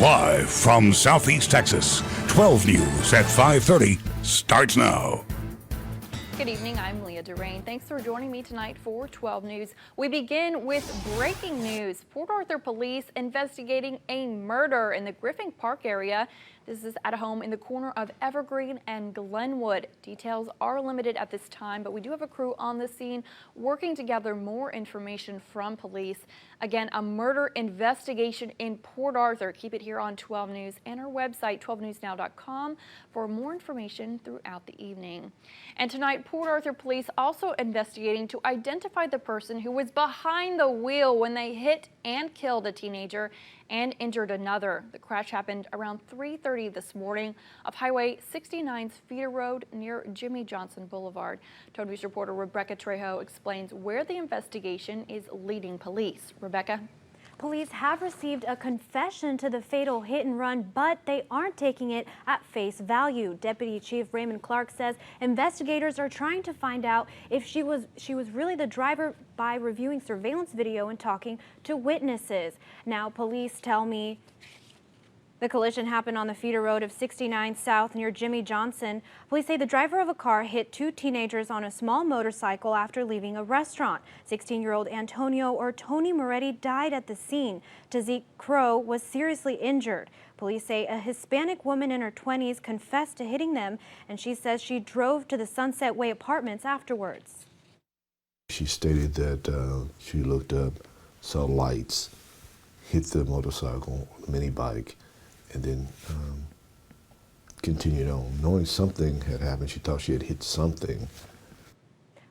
Live from Southeast Texas, 12 News at 5:30 starts now. Good evening, I'm Leah Durain. Thanks for joining me tonight for 12 News. We begin with breaking news. Port Arthur police investigating a murder in the Griffin Park area. This is at a home in the corner of Evergreen and Glenwood. Details are limited at this time, but we do have a crew on the scene working to gather more information from police. Again, a murder investigation in Port Arthur. Keep it here on 12 News and our website, 12newsnow.com, for more information throughout the evening. And tonight, Port Arthur police also investigating to identify the person who was behind the wheel when they hit and killed a teenager and injured another. The crash happened around 3:30 this morning of Highway 69's Feeder Road near Jimmy Johnson Boulevard. 12 News reporter Rebecca Trejo explains where the investigation is leading police. Rebecca? Police have received a confession to the fatal hit and run, but they aren't taking it at face value. Deputy Chief Raymond Clark says investigators are trying to find out if she was really the driver by reviewing surveillance video and talking to witnesses. Now, police tell me the collision happened on the feeder road of 69 South near Jimmy Johnson. Police say the driver of a car hit two teenagers on a small motorcycle after leaving a restaurant. 16-year-old Antonio or Tony Moretti died at the scene. Tazik Crow was seriously injured. Police say a Hispanic woman in her 20s confessed to hitting them, and she says she drove to the Sunset Way apartments afterwards. She stated that she looked up, saw lights, hit the motorcycle, the mini bike, and then continued on. Knowing something had happened, she thought she had hit something.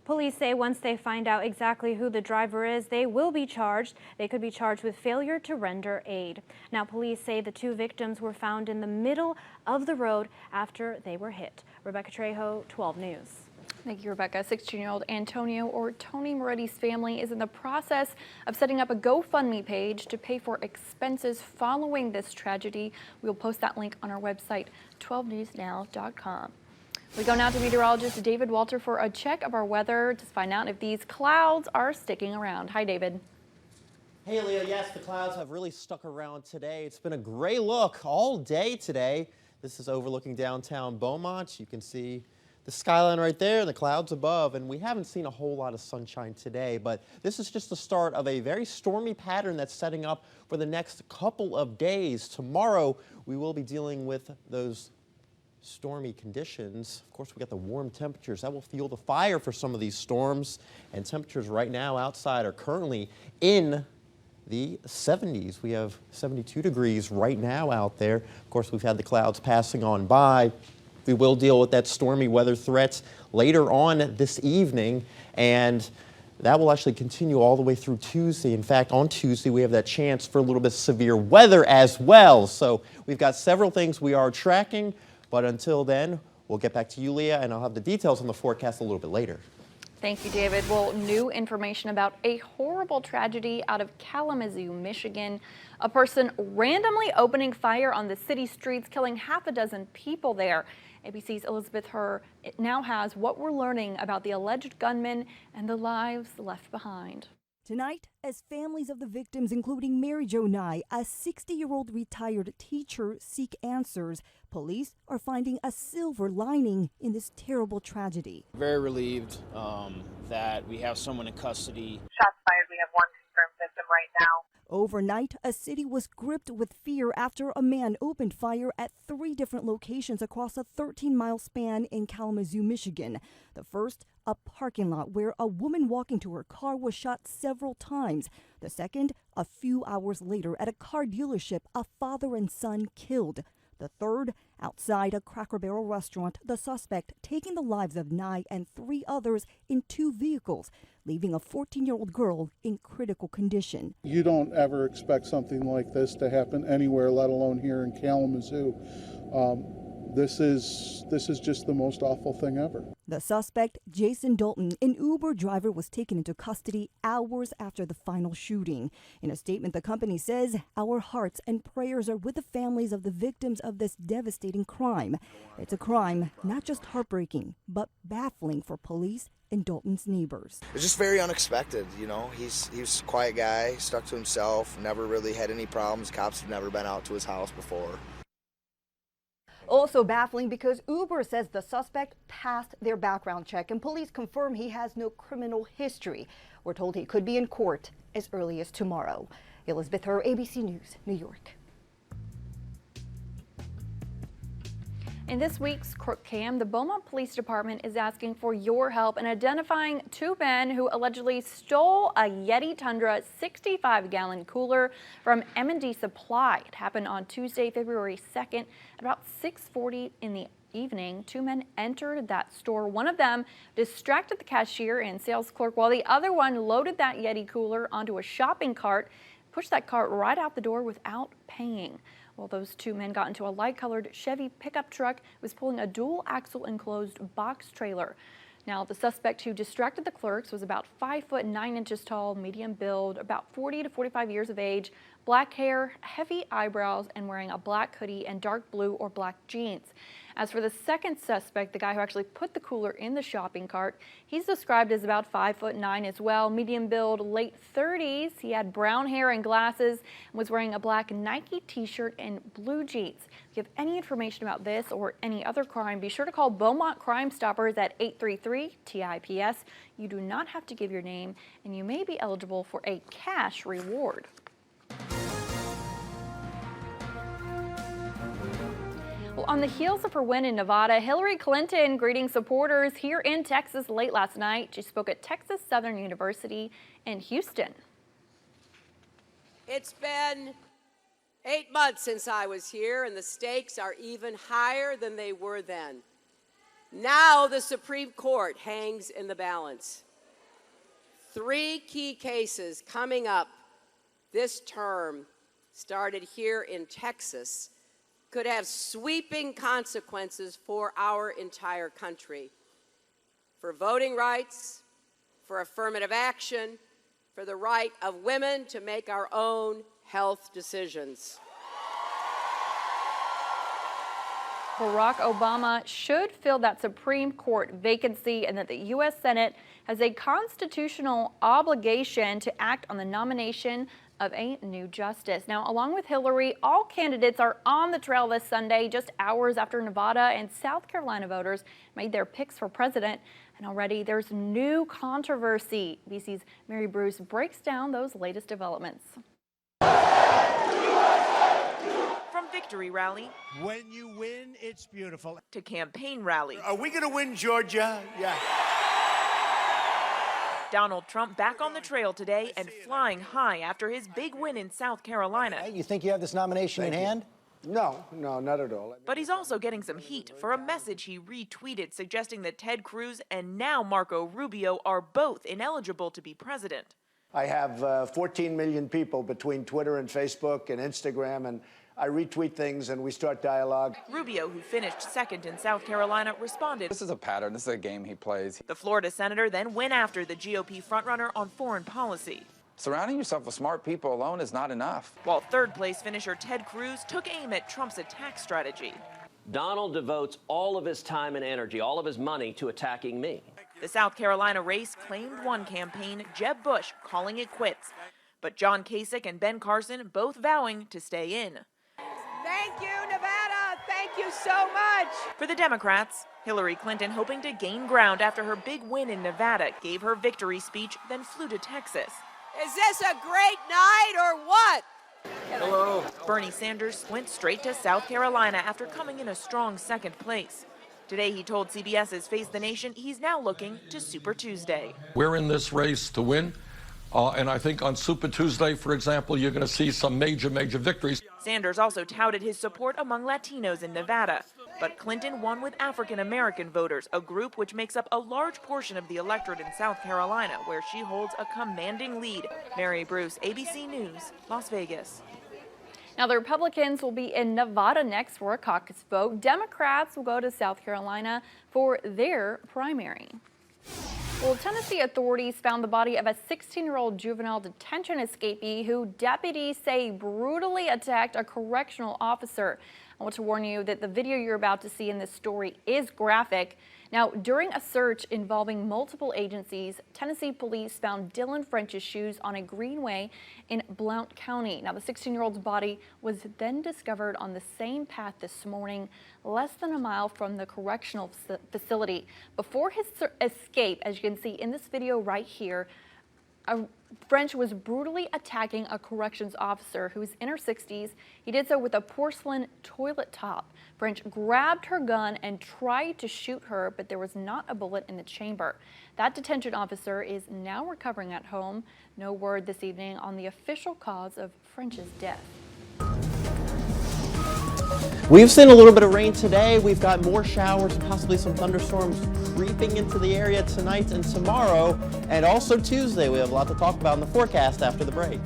Police say once they find out exactly who the driver is, they will be charged. They could be charged with failure to render aid. Now, police say the two victims were found in the middle of the road after they were hit. Rebecca Trejo, 12 News. Thank you, Rebecca. 16-year-old Antonio or Tony Moretti's family is in the process of setting up a GoFundMe page to pay for expenses following this tragedy. We'll post that link on our website, 12newsnow.com. We go now to meteorologist David Walter for a check of our weather to find out if these clouds are sticking around. Hi, David. Hey, Leah. Yes, the clouds have really stuck around today. It's been a gray look all day today. This is overlooking downtown Beaumont. You can see the skyline right there, the clouds above, and we haven't seen a whole lot of sunshine today, but this is just the start of a very stormy pattern that's setting up for the next couple of days. Tomorrow, we will be dealing with those stormy conditions. Of course, we got the warm temperatures that will fuel the fire for some of these storms, and temperatures right now outside are currently in the 70s. We have 72 degrees right now out there. Of course, we've had the clouds passing on by. We will deal with that stormy weather threats later on this evening, and that will actually continue all the way through Tuesday. In fact, on Tuesday, we have that chance for a little bit of severe weather as well. So we've got several things we are tracking, but until then, we'll get back to you, Leah, and I'll have the details on the forecast a little bit later. Thank you, David. Well, new information about a horrible tragedy out of Kalamazoo, Michigan. A person randomly opening fire on the city streets, killing half a dozen people there. ABC's Elizabeth Herr now has what we're learning about the alleged gunman and the lives left behind. Tonight, as families of the victims, including Mary Jo Nye, a 60-year-old retired teacher, seek answers, police are finding a silver lining in this terrible tragedy. Very relieved that we have someone in custody. Shots fired. We have one confirmed victim right now. Overnight, a city was gripped with fear after a man opened fire at 3 different locations across a 13-mile span in Kalamazoo, Michigan. The first, a parking lot where a woman walking to her car was shot several times. The second, a few hours later at a car dealership, a father and son killed. The third, outside a Cracker Barrel restaurant, the suspect taking the lives of Nye and 3 others in 2 vehicles, leaving a 14-year-old girl in critical condition. You don't ever expect something like this to happen anywhere, let alone here in Kalamazoo. This is just the most awful thing ever. The suspect, Jason Dalton, an Uber driver, was taken into custody hours after the final shooting. In a statement, the company says, "Our hearts and prayers are with the families of the victims of this devastating crime." It's a crime not just heartbreaking, but baffling for police and Dalton's neighbors. It's just very unexpected, you know. He's a quiet guy, stuck to himself, never really had any problems. Cops have never been out to his house before. Also baffling because Uber says the suspect passed their background check and police confirm he has no criminal history. We're told he could be in court as early as tomorrow. Elizabeth Herr, ABC News, New York. In this week's Crook Cam, the Beaumont Police Department is asking for your help in identifying two men who allegedly stole a Yeti Tundra 65-gallon cooler from M&D Supply. It happened on Tuesday, February 2nd at about 6:40 in the evening. Two men entered that store. One of them distracted the cashier and sales clerk while the other one loaded that Yeti cooler onto a shopping cart, pushed that cart right out the door without paying. Well, those two men got into a light-colored Chevy pickup truck. It was pulling a dual-axle enclosed box trailer. Now, the suspect who distracted the clerks was about 5 foot 9 inches tall, medium build, about 40 to 45 years of age, black hair, heavy eyebrows, and wearing a black hoodie and dark blue or black jeans. As for the second suspect, the guy who actually put the cooler in the shopping cart, he's described as about 5 foot 9 as well, medium build, late 30s. He had brown hair and glasses and was wearing a black Nike t-shirt and blue jeans. If you have any information about this or any other crime, be sure to call Beaumont Crime Stoppers at 833-TIPS. You do not have to give your name, and you may be eligible for a cash reward. Well, on the heels of her win in Nevada, Hillary Clinton greeting supporters here in Texas late last night. She spoke at Texas Southern University in Houston. It's been 8 months since I was here, and the stakes are even higher than they were then. Now the Supreme Court hangs in the balance. 3 key cases coming up this term, started here in Texas, could have sweeping consequences for our entire country. For voting rights, for affirmative action, for the right of women to make our own health decisions. Barack Obama should fill that Supreme Court vacancy, and that the U.S. Senate has a constitutional obligation to act on the nomination of a new justice. Now, along with Hillary, all candidates are on the trail this Sunday, just hours after Nevada and South Carolina voters made their picks for president. And already there's new controversy. BC's Mary Bruce breaks down those latest developments. From victory rally, when you win, it's beautiful, to campaign rally. Are we going to win, Georgia? Yeah. Donald Trump back on the trail today and flying high after his big win in South Carolina. You think you have this nomination in hand? No, not at all. But he's also getting some heat for a message he retweeted suggesting that Ted Cruz and now Marco Rubio are both ineligible to be president. I have 14 million people between Twitter and Facebook and Instagram, and I retweet things and we start dialogue. Rubio, who finished second in South Carolina, responded. This is a pattern. This is a game he plays. The Florida senator then went after the GOP frontrunner on foreign policy. Surrounding yourself with smart people alone is not enough. While third-place finisher Ted Cruz took aim at Trump's attack strategy. Donald devotes all of his time and energy, all of his money to attacking me. The South Carolina race claimed one campaign, Jeb Bush calling it quits. But John Kasich and Ben Carson both vowing to stay in. Thank you, Nevada. Thank you so much. For the Democrats, Hillary Clinton, hoping to gain ground after her big win in Nevada, gave her victory speech, then flew to Texas. Is this a great night or what? Hello. Bernie Sanders went straight to South Carolina after coming in a strong second place. Today, he told CBS's Face the Nation he's now looking to Super Tuesday. We're in this race to win. And I think on Super Tuesday, for example, you're going to see some major victories. Sanders also touted his support among Latinos in Nevada. But Clinton won with African-American voters, a group which makes up a large portion of the electorate in South Carolina, where she holds a commanding lead. Mary Bruce, ABC News, Las Vegas. Now, the Republicans will be in Nevada next for a caucus vote. Democrats will go to South Carolina for their primary. Well, Tennessee authorities found the body of a 16-year-old juvenile detention escapee who deputies say brutally attacked a correctional officer. I want to warn you that the video you're about to see in this story is graphic. Now, during a search involving multiple agencies, Tennessee police found Dylan French's shoes on a greenway in Blount County. Now, the 16-year-old's body was then discovered on the same path this morning, less than a mile from the correctional facility. Before his escape, as you can see in this video right here, French was brutally attacking a corrections officer who was in her 60s. He did so with a porcelain toilet top. French grabbed her gun and tried to shoot her, but there was not a bullet in the chamber. That detention officer is now recovering at home. No word this evening on the official cause of French's death. We've seen a little bit of rain today. We've got more showers and possibly some thunderstorms creeping into the area tonight and tomorrow, and also Tuesday. We have a lot to talk about in the forecast after the break.